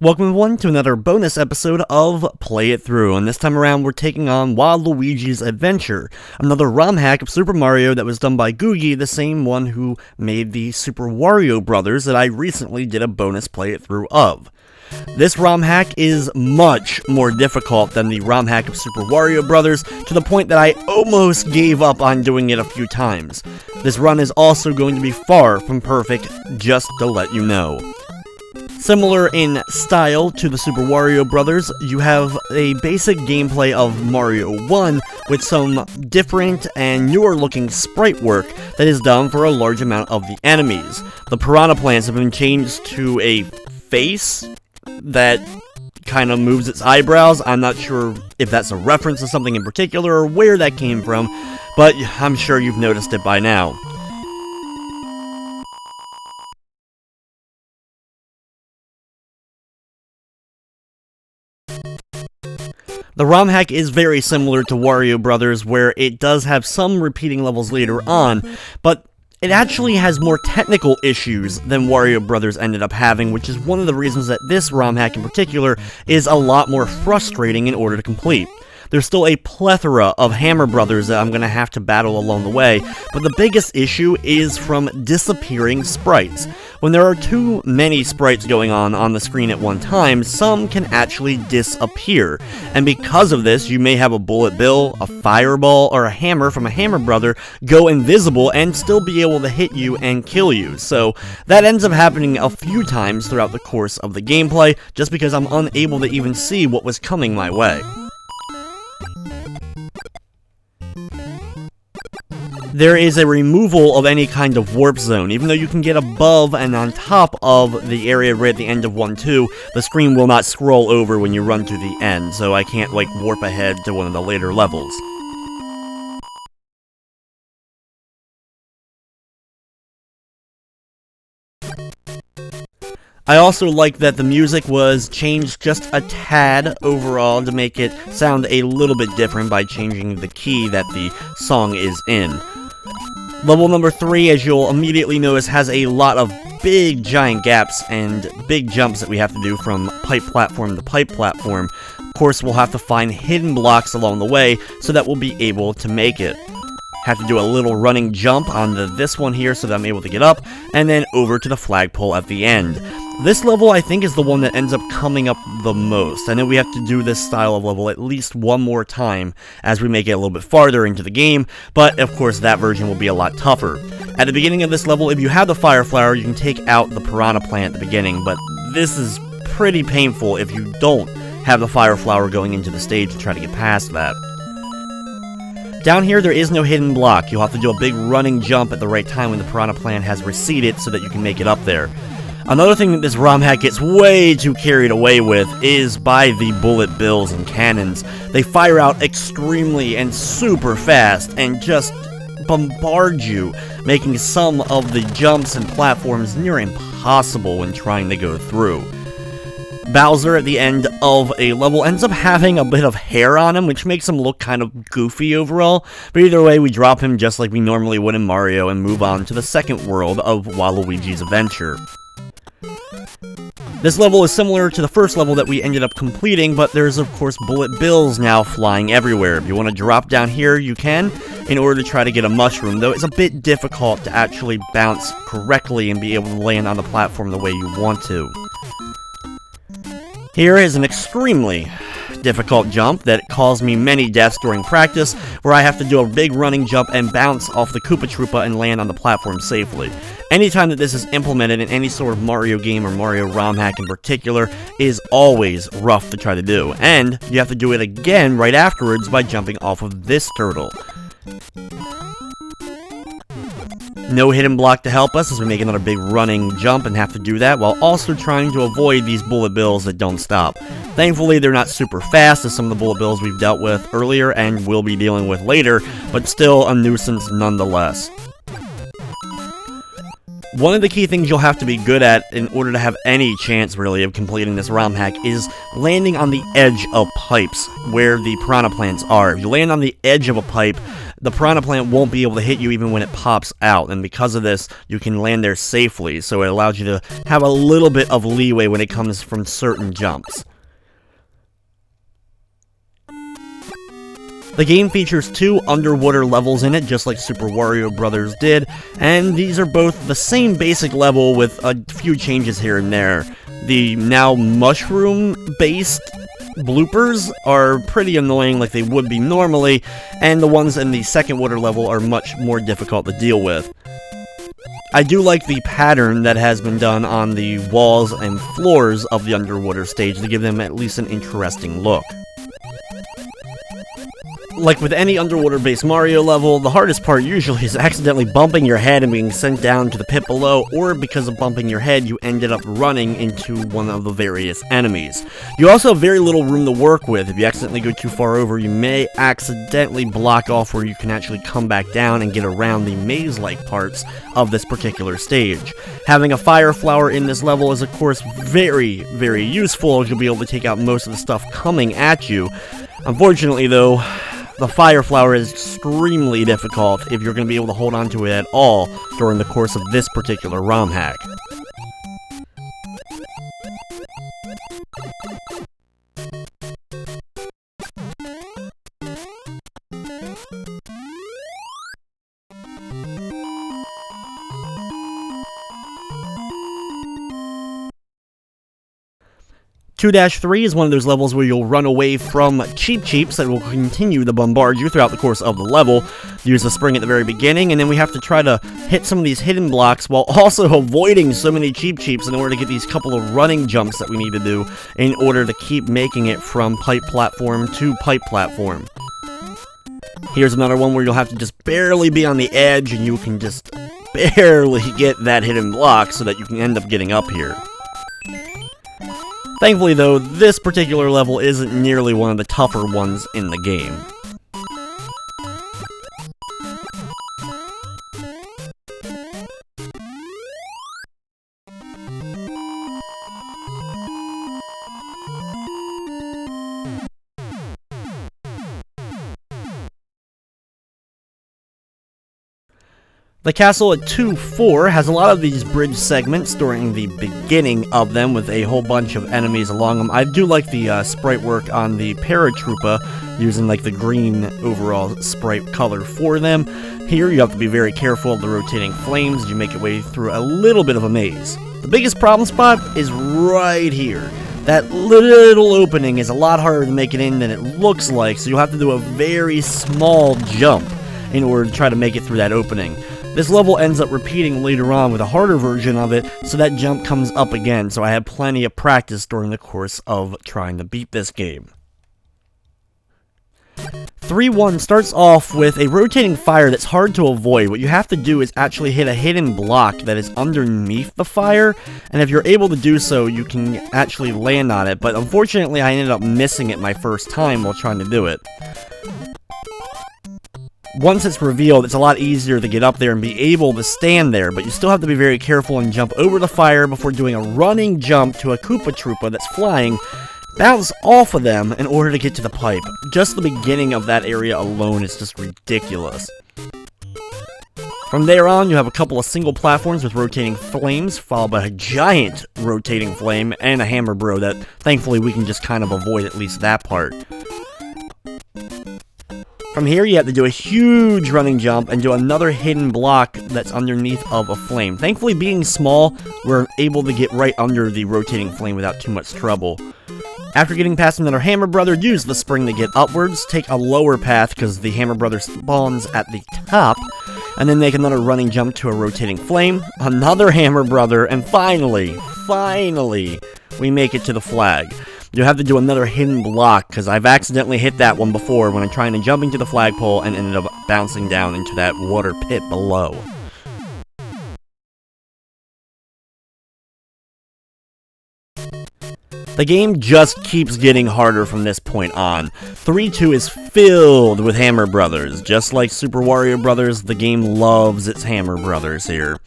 Welcome everyone to another bonus episode of Play It Through, and this time around we're taking on Waluigi'S Adventure, another ROM hack of Super Mario that was done by Googie, the same one who made the Super Wario Bros that I recently did a bonus Play It Through of. This ROM hack is much more difficult than the ROM hack of Super Wario Bros, to the point that I almost gave up on doing it a few times. This run is also going to be far from perfect, just to let you know. Similar in style to the Super Wario Bros, you have a basic gameplay of Mario 1 with some different and newer looking sprite work that is done for a large amount of the enemies. The piranha plants have been changed to a face that kind of moves its eyebrows. I'm not sure if that's a reference to something in particular or where that came from, but I'm sure you've noticed it by now. The ROM hack is very similar to Wario Bros, where it does have some repeating levels later on, but it actually has more technical issues than Wario Bros ended up having, which is one of the reasons that this ROM hack in particular is a lot more frustrating in order to complete. There's still a plethora of Hammer Brothers that I'm going to have to battle along the way, but the biggest issue is from disappearing sprites. When there are too many sprites going on the screen at one time, some can actually disappear, and because of this, you may have a Bullet Bill, a Fireball, or a Hammer from a Hammer Brother go invisible and still be able to hit you and kill you. So that ends up happening a few times throughout the course of the gameplay, just because I'm unable to even see what was coming my way. There is a removal of any kind of warp zone. Even though you can get above and on top of the area right at the end of 1-2, the screen will not scroll over when you run to the end, so I can't, like, warp ahead to one of the later levels. I also like that the music was changed just a tad overall to make it sound a little bit different by changing the key that the song is in. Level number 3, as you'll immediately notice, has a lot of big giant gaps and big jumps that we have to do from pipe platform to pipe platform. Of course, we'll have to find hidden blocks along the way so that we'll be able to make it. Have to do a little running jump onto this one here so that I'm able to get up, and then over to the flagpole at the end. This level, I think, is the one that ends up coming up the most. I know we have to do this style of level at least one more time as we make it a little bit farther into the game, but of course that version will be a lot tougher. At the beginning of this level, if you have the fire flower, you can take out the piranha plant at the beginning, but this is pretty painful if you don't have the fire flower going into the stage to try to get past that. Down here, there is no hidden block. You'll have to do a big running jump at the right time when the piranha plant has receded so that you can make it up there. Another thing that this ROM hack gets way too carried away with is by the bullet bills and cannons. They fire out extremely and super fast and just bombard you, making some of the jumps and platforms near impossible when trying to go through. Bowser at the end of a level ends up having a bit of hair on him, which makes him look kind of goofy overall, but either way we drop him just like we normally would in Mario and move on to the second world of Waluigi's Adventure. This level is similar to the first level that we ended up completing, but there's of course bullet bills now flying everywhere. If you want to drop down here, you can, in order to try to get a mushroom, though it's a bit difficult to actually bounce correctly and be able to land on the platform the way you want to. Here is an extremely difficult jump that caused me many deaths during practice, where I have to do a big running jump and bounce off the Koopa Troopa and land on the platform safely. Anytime that this is implemented in any sort of Mario game or Mario ROM hack in particular is always rough to try to do, and you have to do it again right afterwards by jumping off of this turtle. No hidden block to help us as we make another big running jump and have to do that while also trying to avoid these bullet bills that don't stop. Thankfully, they're not super fast as some of the bullet bills we've dealt with earlier and will be dealing with later, but still a nuisance nonetheless. One of the key things you'll have to be good at in order to have any chance, really, of completing this ROM hack is landing on the edge of pipes, where the piranha plants are. If you land on the edge of a pipe, the piranha plant won't be able to hit you even when it pops out, and because of this, you can land there safely, so it allows you to have a little bit of leeway when it comes from certain jumps. The game features 2 underwater levels in it, just like Super Wario Bros. Did, and these are both the same basic level with a few changes here and there. The now mushroom-based bloopers are pretty annoying like they would be normally, and the ones in the second water level are much more difficult to deal with. I do like the pattern that has been done on the walls and floors of the underwater stage to give them at least an interesting look. Like with any underwater-based Mario level, the hardest part usually is accidentally bumping your head and being sent down to the pit below, or because of bumping your head, you ended up running into one of the various enemies. You also have very little room to work with. If you accidentally go too far over, you may accidentally block off where you can actually come back down and get around the maze-like parts of this particular stage. Having a fire flower in this level is, of course, very, very useful, as you'll be able to take out most of the stuff coming at you. Unfortunately, though, the fire flower is extremely difficult if you're going to be able to hold on to it at all during the course of this particular ROM hack. (2-3) is one of those levels where you'll run away from Cheep Cheeps that will continue to bombard you throughout the course of the level. Use the spring at the very beginning, and then we have to try to hit some of these hidden blocks while also avoiding so many Cheep Cheeps in order to get these couple of running jumps that we need to do in order to keep making it from pipe platform to pipe platform. Here's another one where you'll have to just barely be on the edge, and you can just barely get that hidden block so that you can end up getting up here. Thankfully, though, this particular level isn't nearly one of the tougher ones in the game. The castle at 2-4 has a lot of these bridge segments during the beginning of them with a whole bunch of enemies along them. I do like the sprite work on the Paratroopa, using like the green overall sprite color for them. Here you have to be very careful of the rotating flames as you make your way through a little bit of a maze. The biggest problem spot is right here. That little opening is a lot harder to make it in than it looks like, so you'll have to do a very small jump in order to try to make it through that opening. This level ends up repeating later on with a harder version of it, so that jump comes up again, so I had plenty of practice during the course of trying to beat this game. 3-1 starts off with a rotating fire that's hard to avoid. What you have to do is actually hit a hidden block that is underneath the fire, and if you're able to do so, you can actually land on it, but unfortunately I ended up missing it my first time while trying to do it. Once it's revealed, it's a lot easier to get up there and be able to stand there, but you still have to be very careful and jump over the fire before doing a running jump to a Koopa Troopa that's flying, bounce off of them in order to get to the pipe. Just the beginning of that area alone is just ridiculous. From there on, you have a couple of single platforms with rotating flames, followed by a giant rotating flame, and a hammer bro that, thankfully, we can just kind of avoid at least that part. From here, you have to do a huge running jump and do another hidden block that's underneath of a flame. Thankfully, being small, we're able to get right under the rotating flame without too much trouble. After getting past another hammer brother, use the spring to get upwards, take a lower path because the hammer brother spawns at the top, and then make another running jump to a rotating flame, another hammer brother, and finally, we make it to the flag. You have to do another hidden block, because I've accidentally hit that one before when I'm trying to jump into the flagpole and ended up bouncing down into that water pit below. The game just keeps getting harder from this point on. 3-2 is filled with hammer brothers. Just like Super Wario Bros., the game loves its hammer brothers here.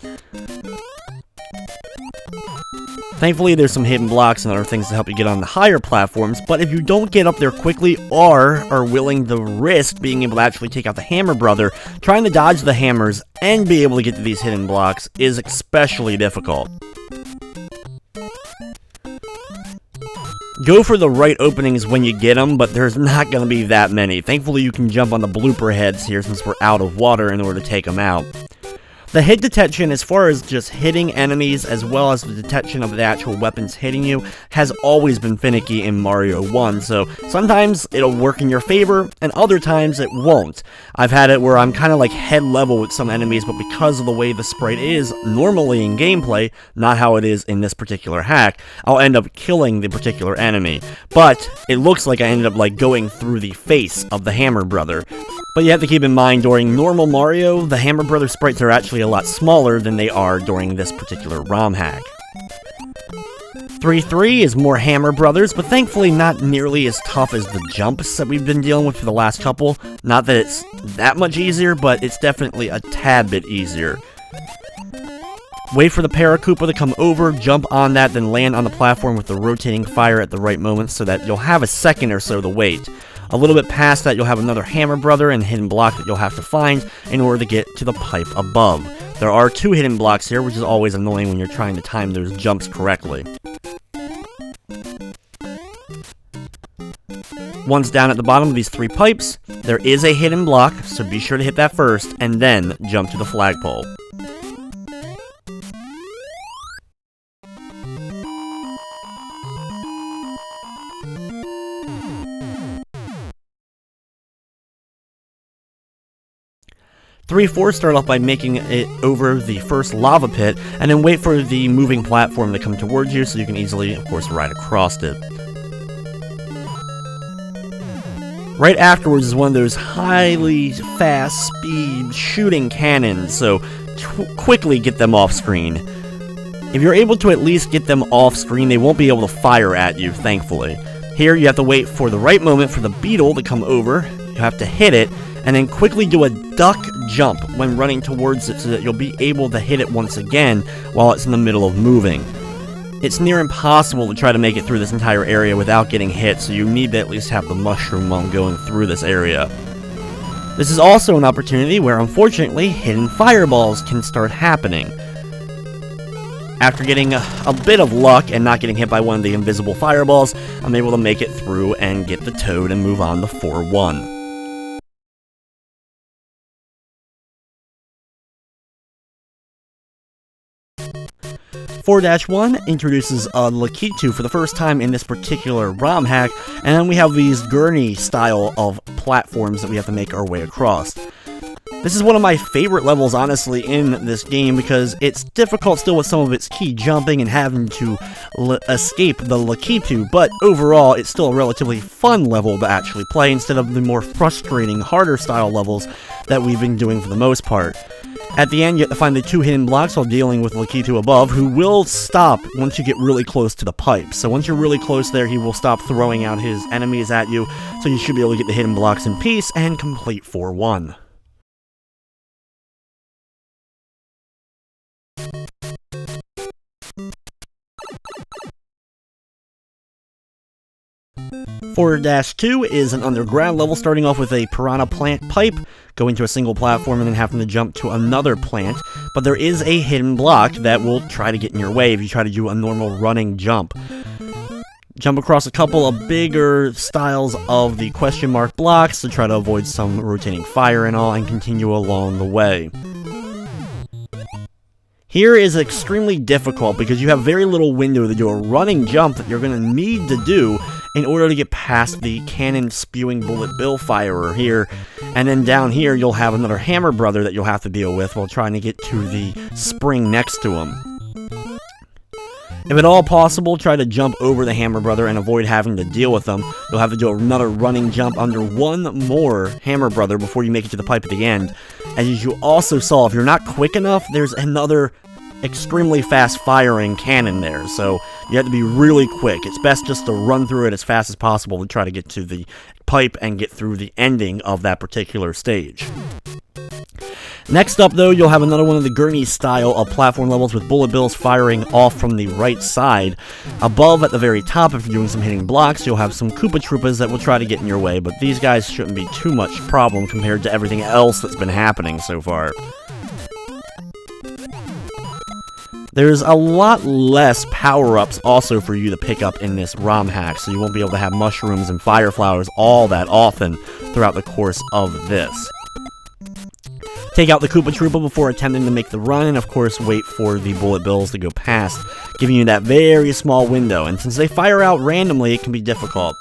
Thankfully, there's some hidden blocks and other things to help you get on the higher platforms, but if you don't get up there quickly or are willing to risk being able to actually take out the Hammer Brother, trying to dodge the hammers and be able to get to these hidden blocks is especially difficult. Go for the right openings when you get them, but there's not going to be that many. Thankfully, you can jump on the blooper heads here since we're out of water in order to take them out. The hit detection, as far as just hitting enemies as well as the detection of the actual weapons hitting you, has always been finicky in Mario 1, so sometimes it'll work in your favor, and other times it won't. I've had it where I'm kind of like head level with some enemies, but because of the way the sprite is normally in gameplay, not how it is in this particular hack, I'll end up killing the particular enemy. But it looks like I ended up like going through the face of the Hammer Brother. But you have to keep in mind, during normal Mario, the Hammer Brother sprites are actually a lot smaller than they are during this particular ROM hack. 3-3 is more Hammer Brothers, but thankfully not nearly as tough as the jumps that we've been dealing with for the last couple. Not that it's that much easier, but it's definitely a tad bit easier. Wait for the Paracoopa to come over, jump on that, then land on the platform with the rotating fire at the right moment so that you'll have a second or so to wait. A little bit past that, you'll have another Hammer Brother and hidden block that you'll have to find in order to get to the pipe above. There are 2 hidden blocks here, which is always annoying when you're trying to time those jumps correctly. Once down at the bottom of these 3 pipes, there is a hidden block, so be sure to hit that first, and then jump to the flagpole. Three, 4 start off by making it over the first lava pit, and then wait for the moving platform to come towards you so you can easily, of course, ride across it. Right afterwards is one of those highly fast speed shooting cannons, so quickly get them off screen. If you're able to at least get them off screen, they won't be able to fire at you, thankfully. Here you have to wait for the right moment for the beetle to come over, you have to hit it, and then quickly do a duck jump when running towards it so that you'll be able to hit it once again while it's in the middle of moving. It's near impossible to try to make it through this entire area without getting hit, so you need to at least have the mushroom while going through this area. This is also an opportunity where, unfortunately, hidden fireballs can start happening. After getting a bit of luck and not getting hit by one of the invisible fireballs, I'm able to make it through and get the toad and move on to 4-1. 4-1 introduces Lakitu for the first time in this particular ROM hack, and then we have these gurney style of platforms that we have to make our way across. This is one of my favorite levels, honestly, in this game because it's difficult still with some of its key jumping and having to escape the Lakitu, but overall it's still a relatively fun level to actually play instead of the more frustrating, harder style levels that we've been doing for the most part. At the end, you have to find the 2 hidden blocks while dealing with Lakitu above, who will stop once you get really close to the pipe. So once you're really close there, he will stop throwing out his enemies at you, so you should be able to get the hidden blocks in peace and complete 4-1. (4-2) is an underground level starting off with a piranha plant pipe, going to a single platform and then having to jump to another plant, but there is a hidden block that will try to get in your way if you try to do a normal running jump. Jump across a couple of bigger styles of the question mark blocks to try to avoid some rotating fire and all, and continue along the way. Here is extremely difficult because you have very little window to do a running jump that you're going to need to do in order to get past the cannon spewing bullet bill firer here, and then down here you'll have another Hammer Brother that you'll have to deal with while trying to get to the spring next to him. If at all possible, try to jump over the Hammer Brother and avoid having to deal with them. You'll have to do another running jump under one more Hammer Brother before you make it to the pipe at the end. As you also saw, if you're not quick enough, there's another extremely fast firing cannon there, so you have to be really quick. It's best just to run through it as fast as possible to try to get to the pipe and get through the ending of that particular stage. Next up, though, you'll have another one of the gurney style of platform levels with bullet bills firing off from the right side. Above, at the very top, if you're doing some hitting blocks, you'll have some Koopa Troopas that will try to get in your way, but these guys shouldn't be too much problem compared to everything else that's been happening so far. There's a lot less power-ups also for you to pick up in this ROM hack, so you won't be able to have mushrooms and fire flowers all that often throughout the course of this. Take out the Koopa Troopa before attempting to make the run, and of course wait for the bullet bills to go past, giving you that very small window, and since they fire out randomly, it can be difficult.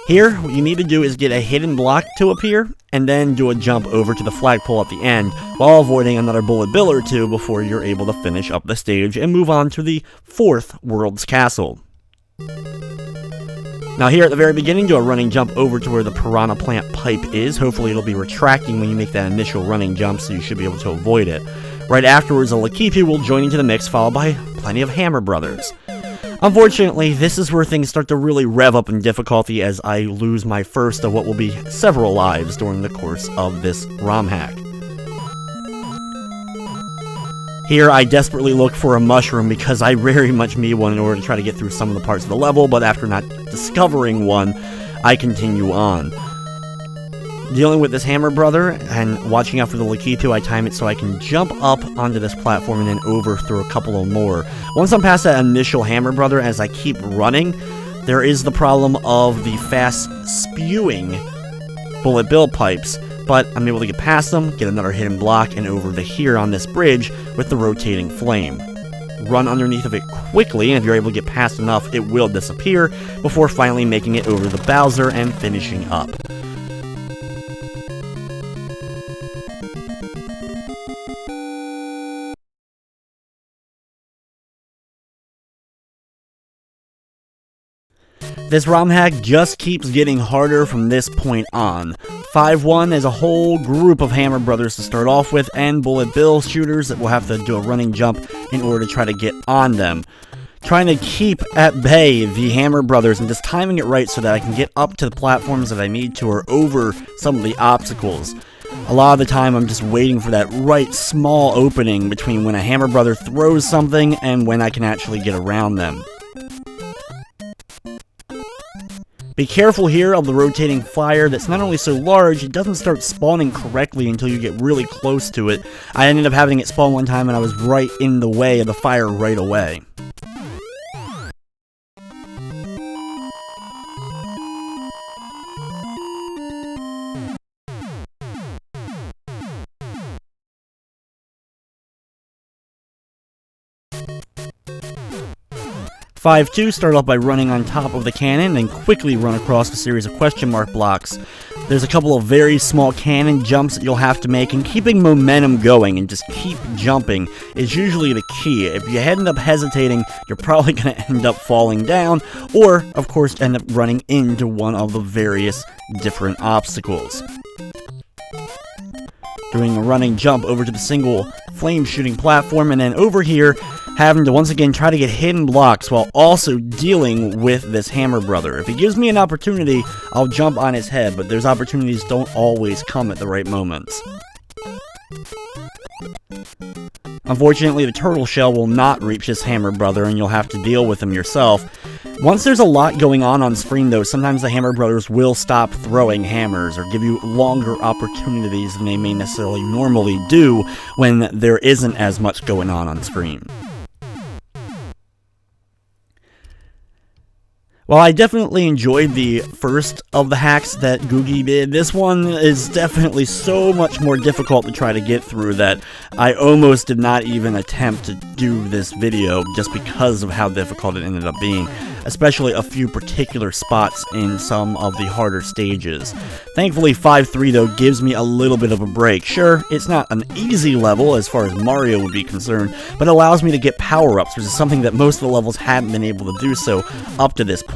Here, what you need to do is get a hidden block to appear, and then do a jump over to the flagpole at the end, while avoiding another bullet bill or two before you're able to finish up the stage and move on to the 4th World's Castle. Now here at the very beginning, do a running jump over to where the piranha plant pipe is. Hopefully it'll be retracting when you make that initial running jump, so you should be able to avoid it. Right afterwards, a Lakitu will join into the mix, followed by plenty of Hammer Brothers. Unfortunately, this is where things start to really rev up in difficulty as I lose my first of what will be several lives during the course of this ROM hack. Here, I desperately look for a mushroom because I very much need one in order to try to get through some of the parts of the level, but after not discovering one, I continue on. Dealing with this Hammer Brother and watching out for the Lakitu, I time it so I can jump up onto this platform and then over through a couple of more. Once I'm past that initial Hammer Brother, as I keep running, there is the problem of the fast spewing bullet bill pipes. But I'm able to get past them, get another hidden block, and over to here on this bridge with the rotating flame. Run underneath of it quickly, and if you're able to get past enough, it will disappear, before finally making it over the Bowser and finishing up. This ROM hack just keeps getting harder from this point on. 5-1 is a whole group of Hammer Brothers to start off with, and bullet bill shooters that will have to do a running jump in order to try to get on them. Trying to keep at bay the Hammer Brothers and just timing it right so that I can get up to the platforms that I need to or over some of the obstacles. A lot of the time I'm just waiting for that right small opening between when a Hammer Brother throws something and when I can actually get around them. Be careful here of the rotating fire that's not only so large, it doesn't start spawning correctly until you get really close to it. I ended up having it spawn one time and I was right in the way of the fire right away. (5-2) start off by running on top of the cannon and quickly run across a series of question mark blocks. There's a couple of very small cannon jumps that you'll have to make, and keeping momentum going and just keep jumping is usually the key. If you end up hesitating, you're probably going to end up falling down, or, of course, end up running into one of the various different obstacles. Doing a running jump over to the single flame shooting platform, and then over here, having to once again try to get hidden blocks while also dealing with this Hammer Brother. If he gives me an opportunity, I'll jump on his head, but those opportunities don't always come at the right moments. Unfortunately, the turtle shell will not reach this Hammer Brother, and you'll have to deal with him yourself. Once there's a lot going on screen, though, sometimes the Hammer Brothers will stop throwing hammers or give you longer opportunities than they may necessarily normally do when there isn't as much going on screen. While I definitely enjoyed the first of the hacks that Googie did, this one is definitely so much more difficult to try to get through that I almost did not even attempt to do this video just because of how difficult it ended up being, especially a few particular spots in some of the harder stages. Thankfully, 5-3 though gives me a little bit of a break. Sure, it's not an easy level as far as Mario would be concerned, but it allows me to get power-ups, which is something that most of the levels haven't been able to do so up to this point.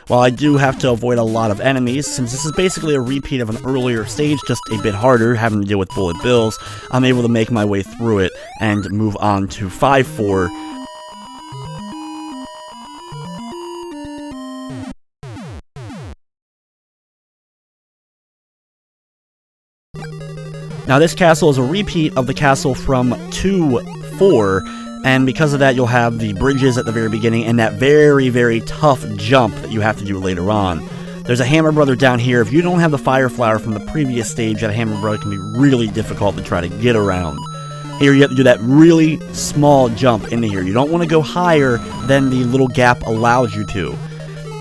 While I do have to avoid a lot of enemies, since this is basically a repeat of an earlier stage, just a bit harder, having to deal with bullet bills, I'm able to make my way through it and move on to 5-4. Now this castle is a repeat of the castle from 2-4, and because of that you'll have the bridges at the very beginning and that very, very tough jump that you have to do later on. There's a Hammer Brother down here. If you don't have the Fire Flower from the previous stage, that Hammer Brother can be really difficult to try to get around. Here you have to do that really small jump into here. You don't want to go higher than the little gap allows you to.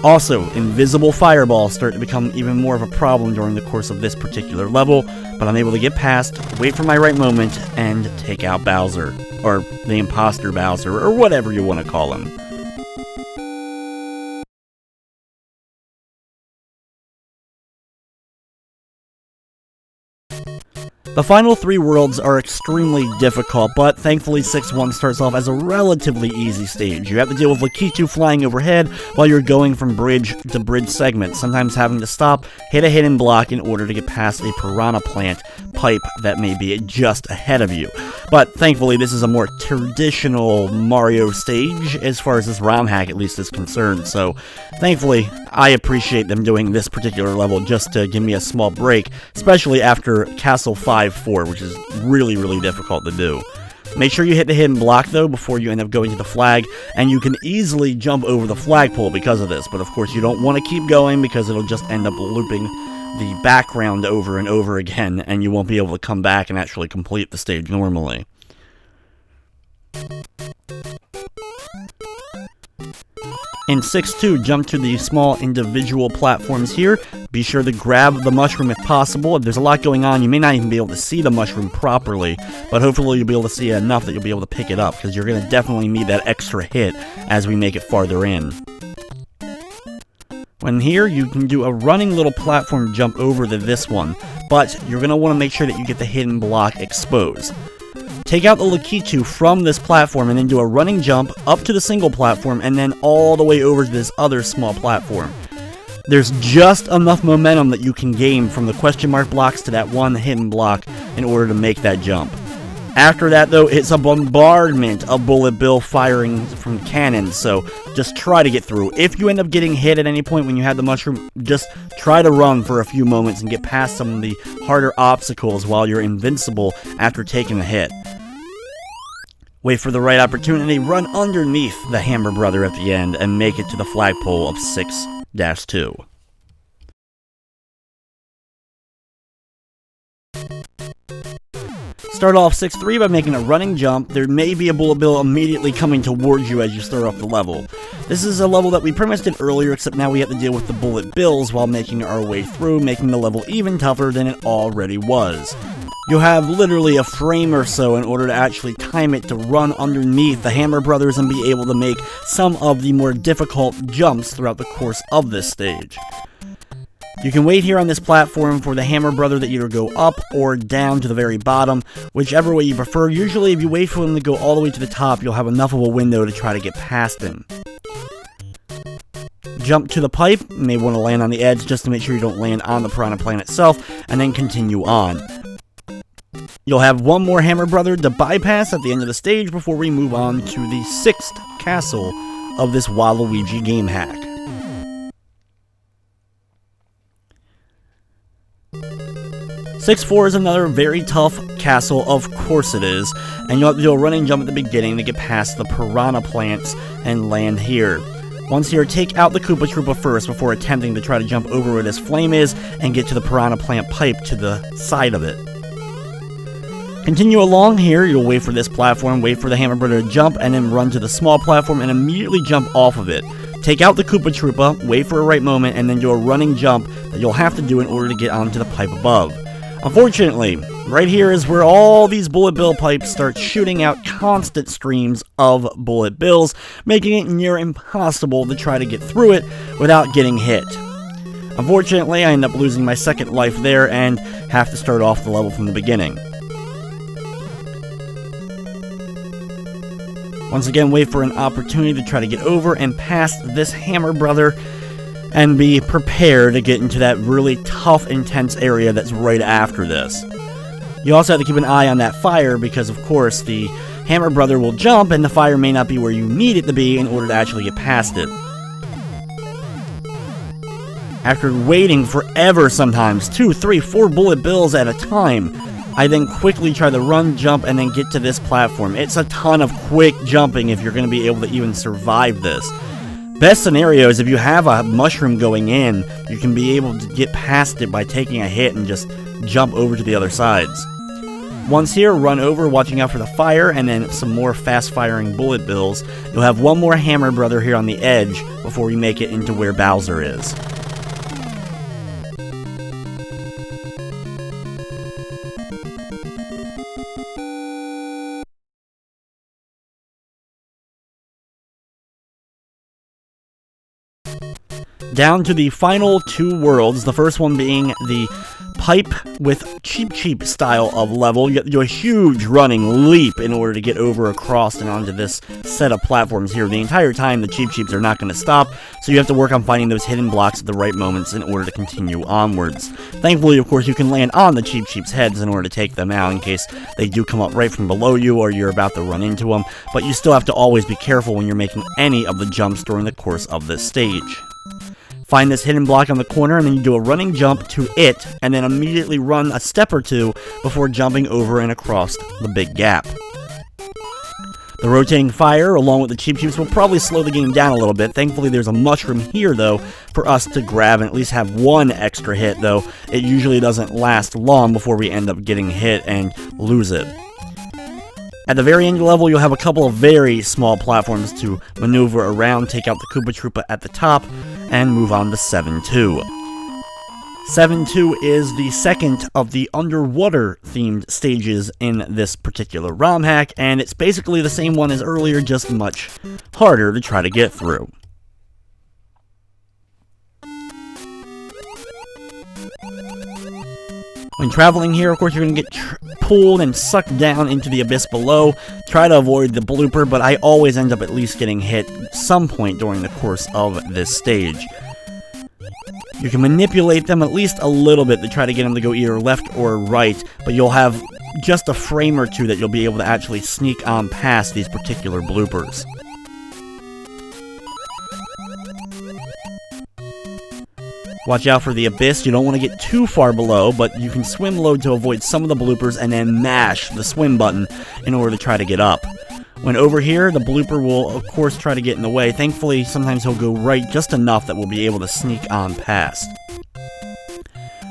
Also, invisible fireballs start to become even more of a problem during the course of this particular level, but I'm able to get past, wait for my right moment, and take out Bowser. Or the Imposter Bowser, or whatever you want to call him. The final 3 worlds are extremely difficult, but thankfully 6-1 starts off as a relatively easy stage. You have to deal with Lakitu flying overhead while you're going from bridge to bridge segment, sometimes having to stop, hit a hidden block in order to get past a piranha plant pipe that may be just ahead of you. But thankfully this is a more traditional Mario stage, as far as this ROM hack at least is concerned, so thankfully I appreciate them doing this particular level just to give me a small break, especially after Castle 5-4, which is really, really difficult to do. Make sure you hit the hidden block though before you end up going to the flag, and you can easily jump over the flagpole because of this, but of course you don't want to keep going because it'll just end up looping the background over and over again, and you won't be able to come back and actually complete the stage normally. In 6-2, jump to the small individual platforms here. Be sure to grab the mushroom if possible. If there's a lot going on, you may not even be able to see the mushroom properly, but hopefully you'll be able to see it enough that you'll be able to pick it up, because you're going to definitely need that extra hit as we make it farther in. When here, you can do a running little platform jump over to this one, but you're going to want to make sure that you get the hidden block exposed. Take out the Lakitu from this platform and then do a running jump up to the single platform and then all the way over to this other small platform. There's just enough momentum that you can gain from the question mark blocks to that one hidden block in order to make that jump. After that though, it's a bombardment of bullet bill firing from cannons, so just try to get through. If you end up getting hit at any point when you have the mushroom, just try to run for a few moments and get past some of the harder obstacles while you're invincible after taking a hit. Wait for the right opportunity, run underneath the Hammer Brother at the end, and make it to the flagpole of 6-2. Start off 6-3 by making a running jump. There may be a bullet bill immediately coming towards you as you start off the level. This is a level that we pretty much did earlier, except now we have to deal with the bullet bills while making our way through, making the level even tougher than it already was. You'll have literally a frame or so in order to actually time it to run underneath the Hammer Brothers and be able to make some of the more difficult jumps throughout the course of this stage. You can wait here on this platform for the Hammer Brother to either go up or down to the very bottom, whichever way you prefer. Usually if you wait for him to go all the way to the top, you'll have enough of a window to try to get past him. Jump to the pipe, you may want to land on the edge just to make sure you don't land on the piranha plant itself, and then continue on. You'll have one more Hammer Brother to bypass at the end of the stage before we move on to the 6th castle of this Waluigi game hack. (6-4) is another very tough castle, of course it is, and you'll have to do a running jump at the beginning to get past the piranha plants and land here. Once here, take out the Koopa Troopa first before attempting to try to jump over where this flame is and get to the piranha plant pipe to the side of it. Continue along here, you'll wait for this platform, wait for the Hammer Brother to jump, and then run to the small platform and immediately jump off of it. Take out the Koopa Troopa, wait for a right moment, and then do a running jump that you'll have to do in order to get onto the pipe above. Unfortunately, right here is where all these bullet bill pipes start shooting out constant streams of bullet bills, making it near impossible to try to get through it without getting hit. Unfortunately, I end up losing my second life there and have to start off the level from the beginning. Once again, wait for an opportunity to try to get over and past this Hammer Brother, and be prepared to get into that really tough, intense area that's right after this. You also have to keep an eye on that fire because, of course, the Hammer Brother will jump and the fire may not be where you need it to be in order to actually get past it. After waiting forever sometimes, 2, 3, 4 bullet bills at a time, I then quickly try to run, jump, and then get to this platform. It's a ton of quick jumping if you're going to be able to even survive this. Best scenario is if you have a mushroom going in, you can be able to get past it by taking a hit and just jump over to the other sides. Once here, run over, watching out for the fire, and then some more fast-firing bullet bills. You'll have one more hammer brother here on the edge before you make it into where Bowser is. Down to the final two worlds, the first one being the pipe with Cheep style of level. You have to do a huge running leap in order to get over, across, and onto this set of platforms here. The entire time, the Cheeps are not going to stop, so you have to work on finding those hidden blocks at the right moments in order to continue onwards. Thankfully, of course, you can land on the Cheep's heads in order to take them out in case they do come up right from below you or you're about to run into them, but you still have to always be careful when you're making any of the jumps during the course of this stage. Find this hidden block on the corner, and then you do a running jump to it, and then immediately run a step or two before jumping over and across the big gap. The rotating fire, along with the Cheeps, will probably slow the game down a little bit. Thankfully, there's a mushroom here, though, for us to grab and at least have one extra hit, though it usually doesn't last long before we end up getting hit and lose it. At the very end of the level, you'll have a couple of very small platforms to maneuver around, take out the Koopa Troopa at the top, and move on to 7-2. 7-2 is the second of the underwater-themed stages in this particular ROM hack, and it's basically the same one as earlier, just much harder to try to get through. When traveling here, of course, you're going to get pulled and sucked down into the abyss below. Try to avoid the blooper, but I always end up at least getting hit some point during the course of this stage. You can manipulate them at least a little bit to try to get them to go either left or right, but you'll have just a frame or two that you'll be able to actually sneak on past these particular bloopers. Watch out for the abyss. You don't want to get too far below, but you can swim low to avoid some of the bloopers and then mash the swim button in order to try to get up. When over here, the blooper will, of course, try to get in the way. Thankfully, sometimes he'll go right just enough that we'll be able to sneak on past.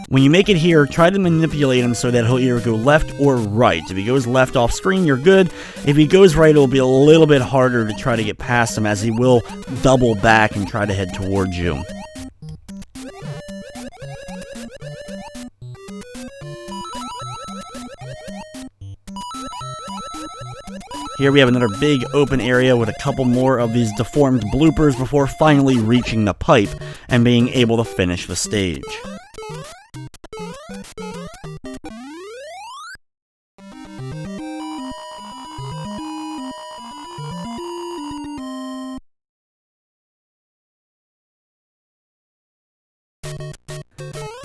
When you make it here, try to manipulate him so that he'll either go left or right. If he goes left off screen, you're good. If he goes right, it'll be a little bit harder to try to get past him, as he will double back and try to head towards you. Here we have another big open area with a couple more of these deformed bloopers before finally reaching the pipe and being able to finish the stage.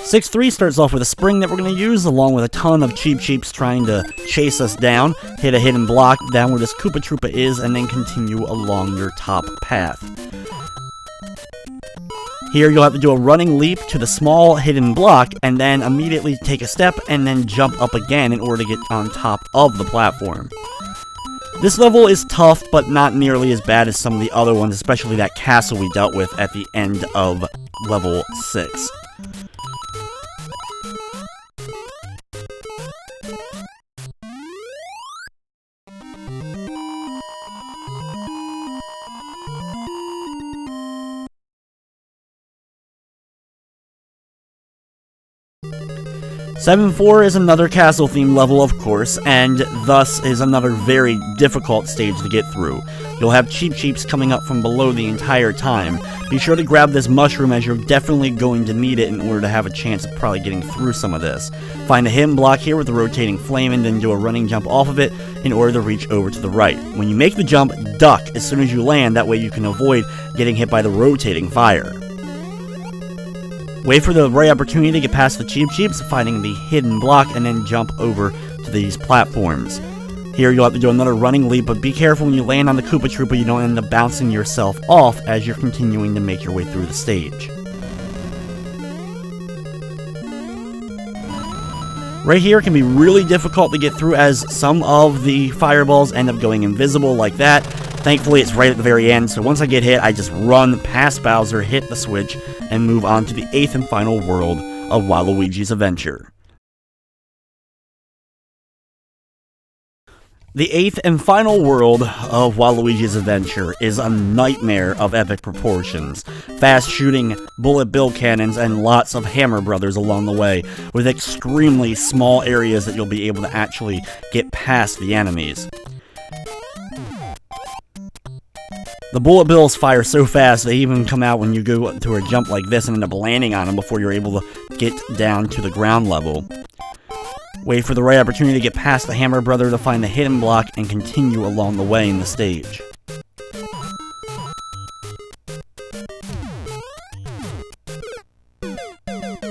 Six 3 starts off with a spring that we're going to use, along with a ton of Cheeps trying to chase us down. Hit a hidden block down where this Koopa Troopa is, and then continue along your top path. Here you'll have to do a running leap to the small hidden block, and then immediately take a step, and then jump up again in order to get on top of the platform. This level is tough, but not nearly as bad as some of the other ones, especially that castle we dealt with at the end of level 6. Seven 4 is another castle-themed level, of course, and thus is another very difficult stage to get through. You'll have Cheeps coming up from below the entire time. Be sure to grab this mushroom, as you're definitely going to need it in order to have a chance of probably getting through some of this. Find a hidden block here with the rotating flame, and then do a running jump off of it in order to reach over to the right. When you make the jump, duck as soon as you land, that way you can avoid getting hit by the rotating fire. Wait for the right opportunity to get past the Cheeps, finding the hidden block, and then jump over to these platforms. Here you'll have to do another running leap, but be careful when you land on the Koopa Troopa you don't end up bouncing yourself off as you're continuing to make your way through the stage. Right here can be really difficult to get through as some of the fireballs end up going invisible like that. Thankfully, it's right at the very end, so once I get hit, I just run past Bowser, hit the switch, and move on to the 8th and final world of Waluigi's Adventure. The 8th and final world of Waluigi's Adventure is a nightmare of epic proportions. Fast shooting bullet bill cannons and lots of hammer brothers along the way, with extremely small areas that you'll be able to actually get past the enemies. The bullet bills fire so fast they even come out when you go to a jump like this and end up landing on them before you're able to get down to the ground level. Wait for the right opportunity to get past the hammer brother to find the hidden block and continue along the way in the stage.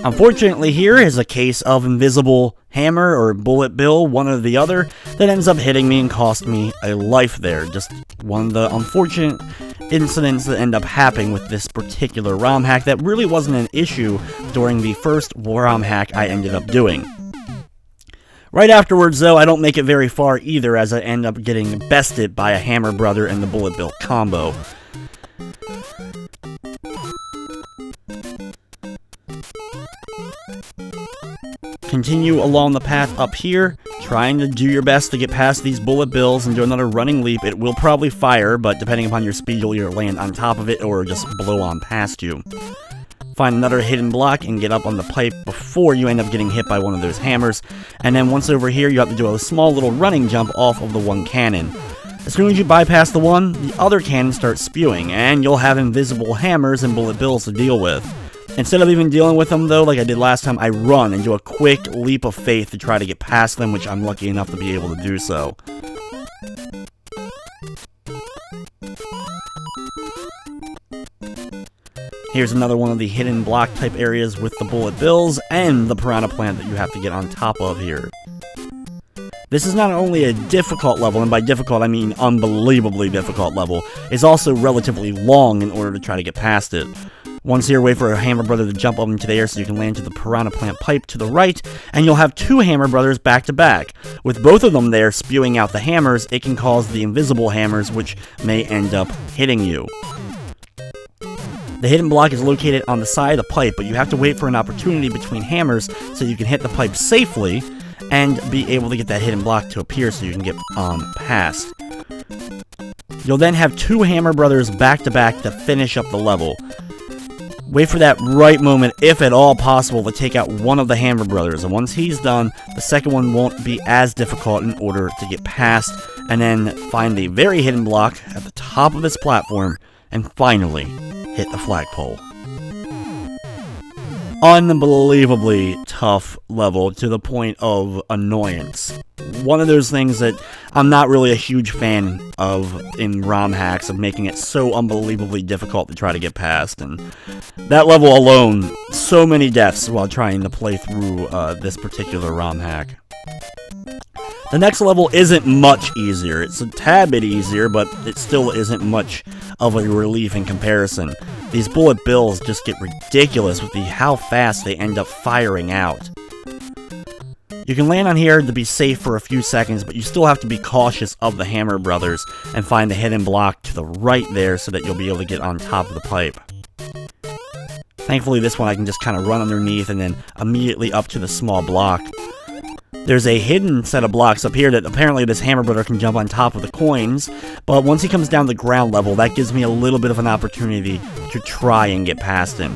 Unfortunately, here is a case of invisible hammer or bullet bill, one or the other, that ends up hitting me and cost me a life there. Just one of the unfortunate incidents that end up happening with this particular ROM hack that really wasn't an issue during the first ROM hack I ended up doing. Right afterwards, though, I don't make it very far either, as I end up getting bested by a hammer brother and the bullet bill combo. Continue along the path up here, trying to do your best to get past these bullet bills and do another running leap. It will probably fire, but depending upon your speed, you'll either land on top of it or just blow on past you. Find another hidden block and get up on the pipe before you end up getting hit by one of those hammers. And then once over here, you have to do a small little running jump off of the one cannon. As soon as you bypass the one, the other cannon starts spewing, and you'll have invisible hammers and bullet bills to deal with. Instead of even dealing with them, though, like I did last time, I run and do a quick leap of faith to try to get past them, which I'm lucky enough to be able to do so. Here's another one of the hidden block type areas with the bullet bills and the piranha plant that you have to get on top of here. This is not only a difficult level, and by difficult I mean unbelievably difficult level, it's also relatively long in order to try to get past it. Once here, wait for a hammer brother to jump up into the air so you can land to the piranha plant pipe to the right, and you'll have two hammer brothers back to back. With both of them there spewing out the hammers, it can cause the invisible hammers, which may end up hitting you. The hidden block is located on the side of the pipe, but you have to wait for an opportunity between hammers so you can hit the pipe safely and be able to get that hidden block to appear so you can get past. You'll then have two hammer brothers back to back to finish up the level. Wait for that right moment, if at all possible, to take out one of the hammer brothers, and once he's done, the second one won't be as difficult in order to get past, and then find the very hidden block at the top of this platform, and finally hit the flagpole. Unbelievably tough level to the point of annoyance. One of those things that I'm not really a huge fan of in ROM hacks, of making it so unbelievably difficult to try to get past, and that level alone, so many deaths while trying to play through this particular ROM hack. The next level isn't much easier. It's a tad bit easier, but it still isn't much of a relief in comparison. These bullet bills just get ridiculous with how fast they end up firing out. You can land on here to be safe for a few seconds, but you still have to be cautious of the hammer brothers and find the hidden block to the right there so that you'll be able to get on top of the pipe. Thankfully, this one I can just kind of run underneath and then immediately up to the small block. There's a hidden set of blocks up here that apparently this hammer brother can jump on top of the coins, but once he comes down the ground level, that gives me a little bit of an opportunity to try and get past him.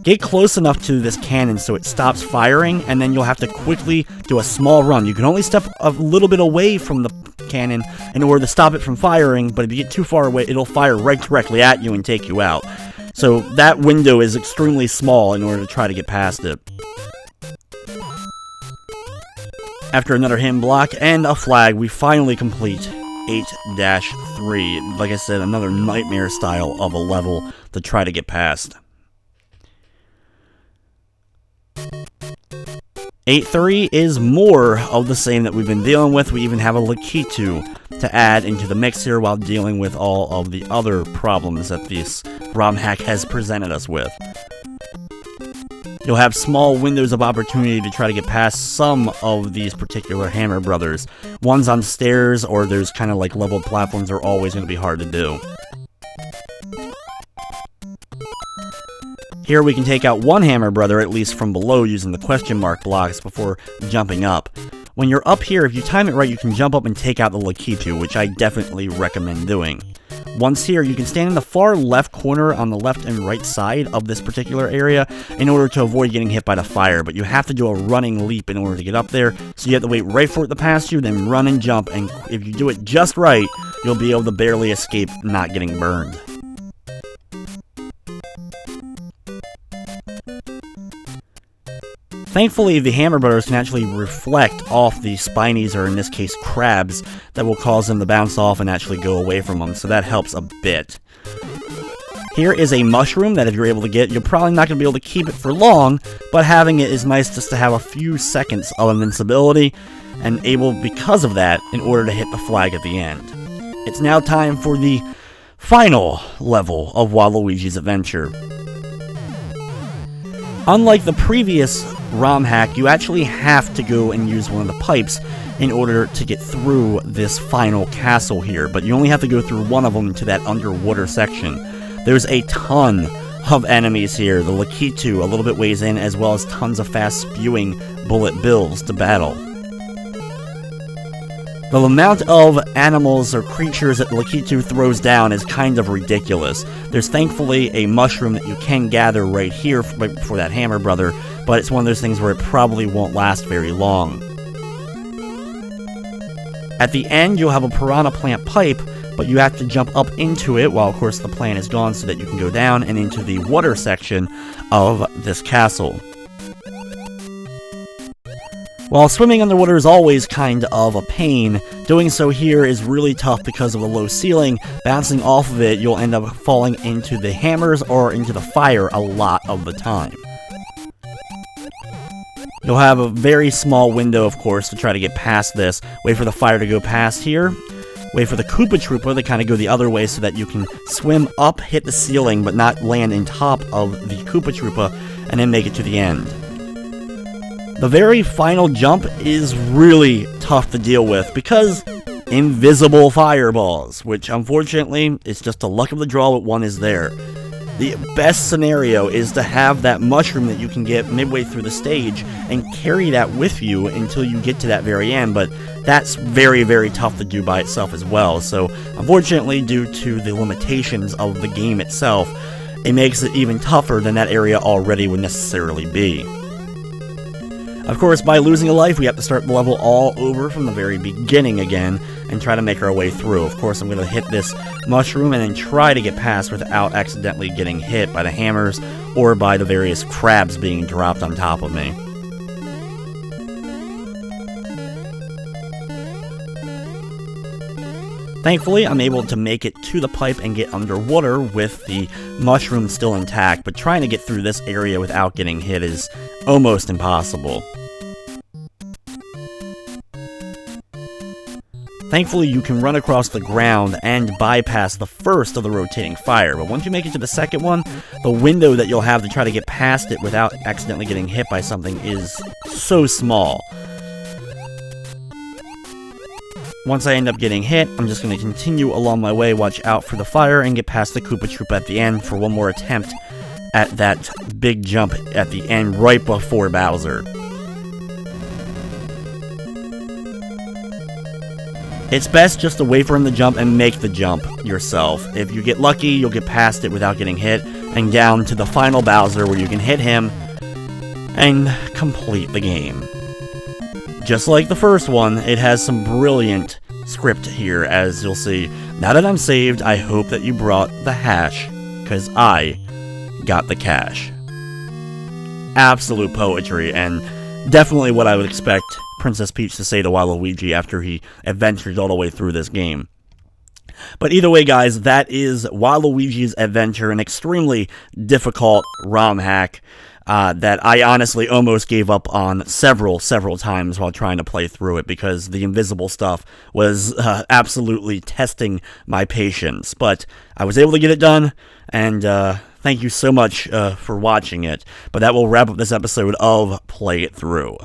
Get close enough to this cannon so it stops firing, and then you'll have to quickly do a small run. You can only step a little bit away from the cannon in order to stop it from firing, but if you get too far away, it'll fire right directly at you and take you out. So that window is extremely small in order to try to get past it. After another hidden block and a flag, we finally complete 8-3. Like I said, another nightmare style of a level to try to get past. 8-3 is more of the same that we've been dealing with. We even have a Lakitu to add into the mix here while dealing with all of the other problems that this ROM hack has presented us with. You'll have small windows of opportunity to try to get past some of these particular Hammer Brothers. Ones on stairs or there's kind of like leveled platforms are always going to be hard to do. Here we can take out one Hammer Brother, at least from below, using the question mark blocks before jumping up. When you're up here, if you time it right, you can jump up and take out the Lakitu, which I definitely recommend doing. Once here, you can stand in the far left corner on the left and right side of this particular area in order to avoid getting hit by the fire, but you have to do a running leap in order to get up there, so you have to wait right for it to pass you, then run and jump, and if you do it just right, you'll be able to barely escape not getting burned. Thankfully, the Hammer Brothers can actually reflect off the spinies, or in this case, crabs, that will cause them to bounce off and actually go away from them, so that helps a bit. Here is a mushroom that if you're able to get, you're probably not going to be able to keep it for long, but having it is nice just to have a few seconds of invincibility, and able, because of that, in order to hit the flag at the end. It's now time for the final level of Waluigi's Adventure. Unlike the previous ROM hack, you actually have to go and use one of the pipes in order to get through this final castle here, but you only have to go through one of them to that underwater section. There's a ton of enemies here, the Lakitu a little bit ways in, as well as tons of fast spewing bullet bills to battle. The amount of animals or creatures that Lakitu throws down is kind of ridiculous. There's thankfully a mushroom that you can gather right here right before that Hammer Brother, but it's one of those things where it probably won't last very long. At the end, you'll have a piranha plant pipe, but you have to jump up into it while, of course, the plant is gone so that you can go down and into the water section of this castle. While swimming underwater is always kind of a pain, doing so here is really tough because of the low ceiling. Bouncing off of it, you'll end up falling into the hammers or into the fire a lot of the time. You'll have a very small window, of course, to try to get past this. Wait for the fire to go past here. Wait for the Koopa Troopa to kind of go the other way so that you can swim up, hit the ceiling, but not land in top of the Koopa Troopa, and then make it to the end. The very final jump is really tough to deal with because invisible fireballs, which unfortunately is just a luck of the draw that one is there. The best scenario is to have that mushroom that you can get midway through the stage and carry that with you until you get to that very end, but that's very, very tough to do by itself as well. So unfortunately, due to the limitations of the game itself, it makes it even tougher than that area already would necessarily be. Of course, by losing a life, we have to start the level all over from the very beginning again and try to make our way through. Of course, I'm going to hit this mushroom and then try to get past without accidentally getting hit by the hammers or by the various crabs being dropped on top of me. Thankfully, I'm able to make it to the pipe and get underwater with the mushroom still intact, but trying to get through this area without getting hit is almost impossible. Thankfully, you can run across the ground and bypass the first of the rotating fire, but once you make it to the second one, the window that you'll have to try to get past it without accidentally getting hit by something is so small. Once I end up getting hit, I'm just going to continue along my way, watch out for the fire, and get past the Koopa Troopa at the end for one more attempt at that big jump at the end right before Bowser. It's best just to wait for him to jump and make the jump yourself. If you get lucky, you'll get past it without getting hit, and down to the final Bowser where you can hit him and complete the game. Just like the first one, it has some brilliant script here, as you'll see. Now that I'm saved, I hope that you brought the hash, because I got the cash. Absolute poetry, and definitely what I would expect Princess Peach to say to Waluigi after he adventures all the way through this game. But either way, guys, that is Waluigi's Adventure, an extremely difficult ROM hack that I honestly almost gave up on several times while trying to play through it because the invisible stuff was absolutely testing my patience. But I was able to get it done, and thank you so much for watching it. But that will wrap up this episode of Play It Through.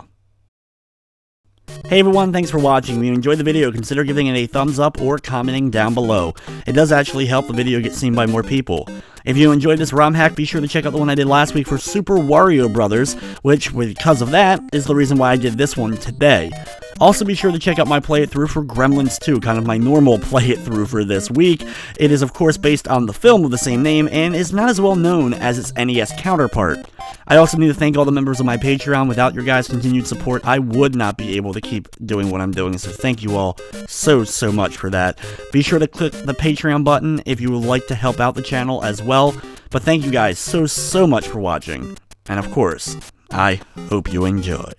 Hey everyone, thanks for watching. If you enjoyed the video, consider giving it a thumbs up or commenting down below. It does actually help the video get seen by more people. If you enjoyed this ROM hack, be sure to check out the one I did last week for Super Wario Bros, which, because of that, is the reason why I did this one today. Also, be sure to check out my Play It Through for Gremlins 2, kind of my normal Play It Through for this week. It is, of course, based on the film of the same name, and is not as well known as its NES counterpart. I also need to thank all the members of my Patreon. Without your guys' continued support, I would not be able to keep doing what I'm doing, so thank you all so much for that. Be sure to click the Patreon button if you would like to help out the channel as well. But thank you guys so much for watching. And of course, I hope you enjoyed.